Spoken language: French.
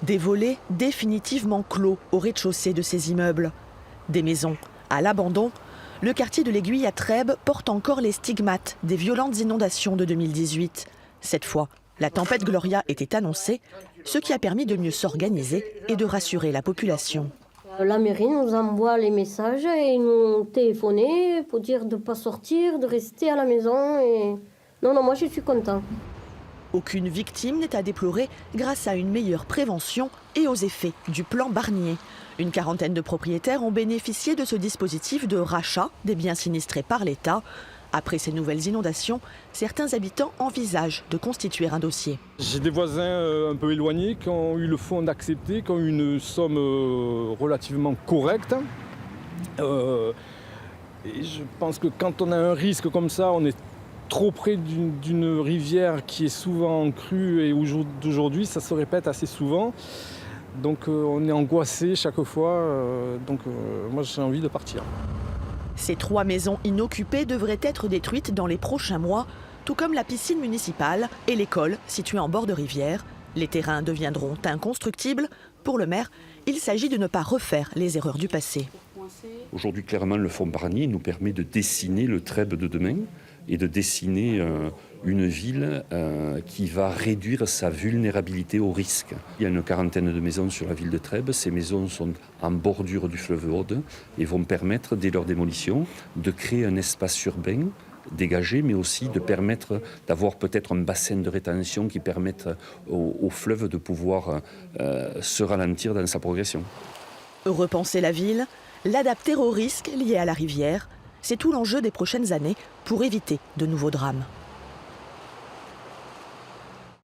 Des volets définitivement clos au rez-de-chaussée de ces immeubles. Des maisons à l'abandon. Le quartier de l'Aiguille à Trèbes porte encore les stigmates des violentes inondations de 2018. Cette fois, la tempête Gloria était annoncée, ce qui a permis de mieux s'organiser et de rassurer la population. La mairie nous envoie les messages et nous téléphoner pour dire de ne pas sortir, de rester à la maison. Non, moi je suis content. Aucune victime n'est à déplorer grâce à une meilleure prévention et aux effets du plan Barnier. Une quarantaine de propriétaires ont bénéficié de ce dispositif de rachat des biens sinistrés par l'État. Après ces nouvelles inondations, certains habitants envisagent de constituer un dossier. J'ai des voisins un peu éloignés qui ont eu le fonds d'accepter, qui ont eu une somme relativement correcte. Et je pense que quand on a un risque comme ça, on est trop près d'une rivière qui est souvent en crue et aujourd'hui ça se répète assez souvent. Donc on est angoissé chaque fois, moi j'ai envie de partir. Ces 3 maisons inoccupées devraient être détruites dans les prochains mois, tout comme la piscine municipale et l'école située en bord de rivière. Les terrains deviendront inconstructibles. Pour le maire, il s'agit de ne pas refaire les erreurs du passé. Aujourd'hui, clairement, le fonds Barnier nous permet de dessiner le Trèbes de demain et de dessiner une ville qui va réduire sa vulnérabilité au risque. Il y a une quarantaine de maisons sur la ville de Trèbes. Ces maisons sont en bordure du fleuve Aude et vont permettre, dès leur démolition, de créer un espace urbain dégagé, mais aussi de permettre d'avoir peut-être un bassin de rétention qui permette au fleuve de pouvoir se ralentir dans sa progression. Repenser la ville, l'adapter aux risques liés à la rivière, c'est tout l'enjeu des prochaines années pour éviter de nouveaux drames.